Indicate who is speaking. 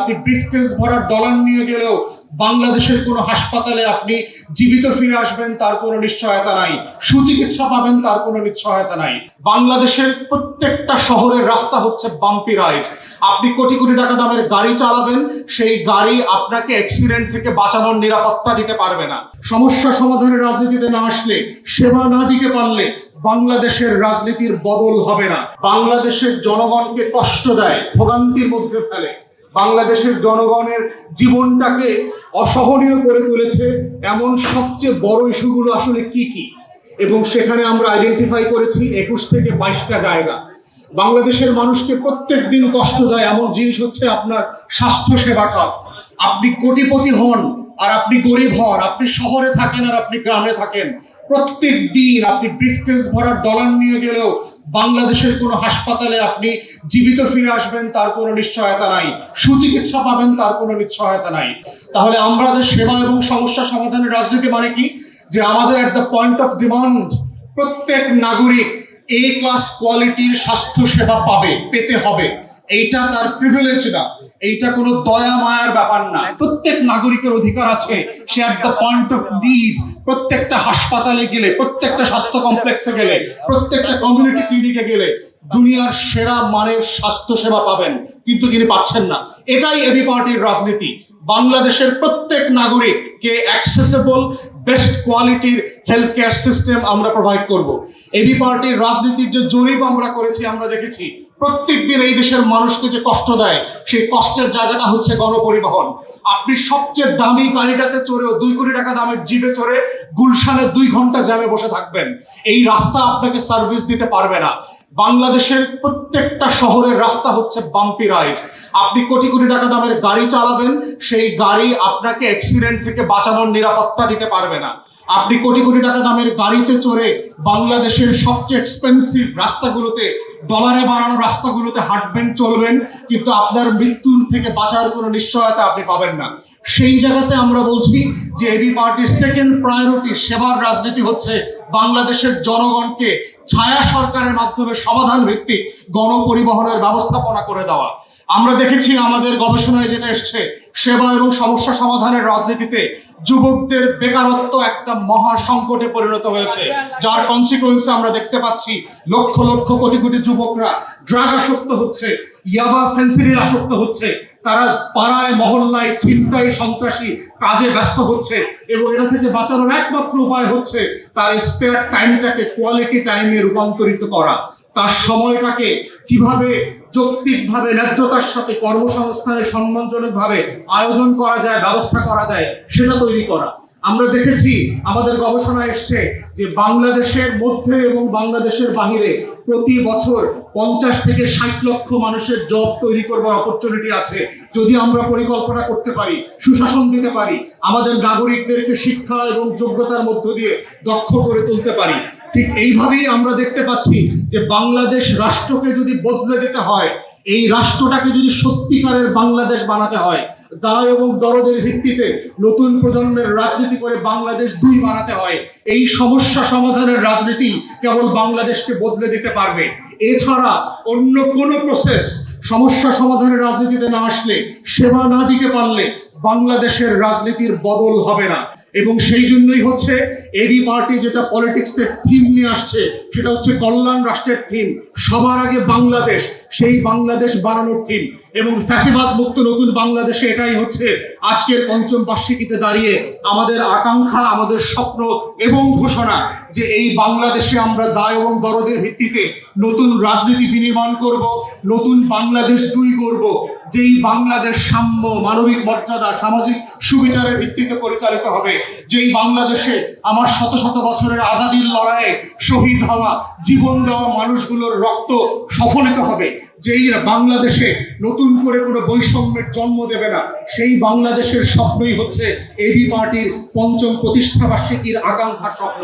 Speaker 1: আপনি ব্রিফকেস ভরা ডলার নিয়ে গেলেও বাংলাদেশের কোনো হাসপাতালে আপনি জীবিত ফিরে আসবেন তার কোনো নিশ্চয়তা নাই, সুচিকিৎসা পাবেন তার কোনো নিশ্চয়তা নাই। বাংলাদেশের প্রত্যেকটা শহরের রাস্তা হচ্ছে বাম্পি রাইড। আপনি কোটি কোটি টাকা দামের গাড়ি চালাবেন, সেই গাড়ি আপনাকে অ্যাক্সিডেন্ট থেকে বাঁচানোর নিরাপত্তা দিতে পারবে না। সমস্যা সমাধানের রাজনীতিতে না আসলে, সেবা না দিতে পারলে বাংলাদেশের রাজনীতির বদল হবে না। বাংলাদেশের জনগণকে কষ্ট দেয়, ভোগান্তির মধ্যে ফেলে, বাংলাদেশের জনগণের জীবনটাকে অসহনীয় করে তুলেছে এমন সবচেয়ে বড় ইস্যুগুলো আসলে কি কি, এবং সেখানে আমরা আইডেন্টিফাই করেছি 21 থেকে 22টা জায়গা। বাংলাদেশের মানুষকে প্রত্যেক দিন কষ্ট দেয় এমন জিনিস হচ্ছে আপনার স্বাস্থ্য সেবা খাত। আপনি কোটিপতি হন আর আপনি গরিব হন, আপনি শহরে থাকেন আর আপনি গ্রামে থাকেন, প্রত্যেক দিন আপনি ব্রিফকেস ভরা ডলার নিয়ে গেলেও বাংলাদেশের কোনো হাসপাতালে আপনি জীবিত ফিরে আসবেন তার কোনো নিশ্চয়তা নাই, সুচিকিৎসা পাবেন তার কোনো নিশ্চয়তা নাই। তাহলে আমাদের সেবা এবং সমস্যা সমাধানের রাজনীতি মানে কি? যে আমাদের এট দ্য পয়েন্ট অফ ডিমান্ড প্রত্যেক নাগরিক এ ক্লাস কোয়ালিটির স্বাস্থ্য সেবা পেতে হবে। এইটা তার প্রিভিলেজ না, এইটা কোনো দয়া মায়ার ব্যাপার না। প্রত্যেক নাগরিকের অধিকার আছে সে at the point of need প্রত্যেকটা হাসপাতালে গেলে, প্রত্যেকটা স্বাস্থ্য কমপ্লেক্সে গেলে, প্রত্যেকটা কমিউনিটি ক্লিনিকে গেলে দুনিয়ার সেরা মানের স্বাস্থ্য সেবা পাবেন, কিন্তু তিনি পাচ্ছেন না। এটাই এবি পার্টির রাজনীতি। বাংলাদেশের প্রত্যেক নাগরিককে অ্যাক্সেসেবল বেস্ট কোয়ালিটির হেলথ কেয়ার সিস্টেম আমরা প্রোভাইড করব। এবি পার্টির রাজনীতির যে জরিপ আমরা করেছি, আমরা দেখেছি প্রত্যেক দিন এই দেশের মানুষকে যে কষ্ট দেয়, সেই কষ্টের জায়গাটা হচ্ছে গণপরিবহন। আপনি সবচেয়ে দামি গাড়িটাতে চড়েও 2 কোটি টাকা দামের জিপে চড়ে গুলশানে 2 ঘন্টা জ্যামে বসে থাকবেন, এই রাস্তা আপনাকে সার্ভিস দিতে পারবে না। বাংলাদেশের প্রত্যেকটা শহরের রাস্তা হচ্ছে বাম্পি রাইড। আপনি কোটি কোটি টাকা দামের গাড়ি চালাবেন, সেই গাড়ি আপনাকে অ্যাক্সিডেন্ট থেকে বাঁচানোর নিরাপত্তা দিতে পারবে না। আপনি কোটি কোটি টাকা দামের গাড়িতে চড়ে বাংলাদেশের সবচেয়ে এক্সপেন্সিভ রাস্তাগুলোতে, ডলারে বানানো রাস্তাগুলোতে হাঁটবেন, চলবেন, কিন্তু আপনার মৃত্যুর থেকে বাঁচার কোনো নিশ্চয়তা আপনি পাবেন না। সেই জায়গাতে আমরা বলছি যে এবি পার্টির সেকেন্ড প্রায়োরিটি সেবার রাজনীতি হচ্ছে বাংলাদেশের জনগণকে ছায়া সরকারের মাধ্যমে সমাধান ভিত্তিক গণপরিবহনের ব্যবস্থাপনা করে দেওয়া। আমরা দেখেছি আমাদের গবেষণায় যেটা এসছে, সেবা এবং সমস্যা সমাধানের রাজনীতিতে যুবকদের বেকারত্ব একটা মহা সংকটে পরিণত হয়েছে, যার কনসিকুয়েন্সে আমরা দেখতে পাচ্ছি লক্ষ লক্ষ কোটি কোটি যুবকরা ড্রাগ আসক্ত হচ্ছে, ইয়াবা ফেন্সিডিল আসক্ত হচ্ছে, তারা পাড়ায় মহল্লায় ছিনতাই সন্ত্রাসী কাজে ব্যস্ত হচ্ছে, এবং এটা থেকে বাঁচানোর একমাত্র উপায় হচ্ছে তার স্পেয়ার টাইমটাকে কোয়ালিটি টাইমে রূপান্তরিত করা, তার সময়টাকে কিভাবে যৌক্তিকভাবে ন্যায্যতার সাথে কর্মসংস্থানের সম্মানজনকভাবে আয়োজন করা যায়, ব্যবস্থা করা যায়, সেটা তৈরি করা। আমরা দেখেছি আমাদের গবেষণা এসছে যে বাংলাদেশের মধ্যে এবং বাংলাদেশের বাহিরে প্রতি বছর 50 থেকে 60 লক্ষ মানুষের জব তৈরি করবার অপরচুনিটি আছে, যদি আমরা পরিকল্পনা করতে পারি, সুশাসন দিতে পারি, আমাদের নাগরিকদেরকে শিক্ষা এবং যোগ্যতার মধ্য দিয়ে দক্ষ করে তুলতে পারি। ঠিক এইভাবেই আমরা দেখতে পাচ্ছি যে বাংলাদেশ রাষ্ট্রকে যদি বদলে দিতে হয়, এই রাষ্ট্রটাকে যদি সত্যিকারের বাংলাদেশ বানাতে হয়, দায় এবং দরদের ভিত্তিতে নতুন প্রজন্মের রাজনীতি করে বাংলাদেশ 2 বানাতে হয়, এই সমস্যা সমাধানের রাজনীতি কেবল বাংলাদেশকে বদলে দিতে পারবে। এছাড়া অন্য কোনো প্রসেস সমস্যা সমাধানের রাজনীতিতে না আসলে, সেবা না দিতে পারলে বাংলাদেশের রাজনীতির বদল হবে না। এবং সেই জন্যই হচ্ছে এবি পার্টি যেটা পলিটিক্সের থিম নিয়ে আসছে, সেটা হচ্ছে কল্যাণ রাষ্ট্রের থিম, সবার আগে বাংলাদেশ, সেই বাংলাদেশ বানানোর থিম। এবং ফ্যাসিবাদ মুক্ত নতুন বাংলাদেশে এটাই হচ্ছে আজকের 5ম বার্ষিকীতে দাঁড়িয়ে আমাদের আকাঙ্ক্ষা, আমাদের স্বপ্ন এবং ঘোষণা, যে এই বাংলাদেশে আমরা দায় এবং দরদের ভিত্তিতে নতুন রাজনীতি বিনির্মাণ করব, নতুন বাংলাদেশ 2 করব, যেই বাংলাদেশ সাম্য, মানবিক মর্যাদা, সামাজিক সুবিচারের ভিত্তিতে পরিচালিত হবে, যেই বাংলাদেশে আমার শত শত বছরের আজাদির লড়াইয়ে শহীদ হওয়া, জীবন দেওয়া মানুষগুলোর রক্ত সফলিত হবে, যেই বাংলাদেশে নতুন করে কোনো বৈষম্যের জন্ম দেবে না, সেই বাংলাদেশের স্বপ্নই হচ্ছে এবি পার্টির 5ম প্রতিষ্ঠা বার্ষিকীর আকাঙ্ক্ষার স্বপ্ন।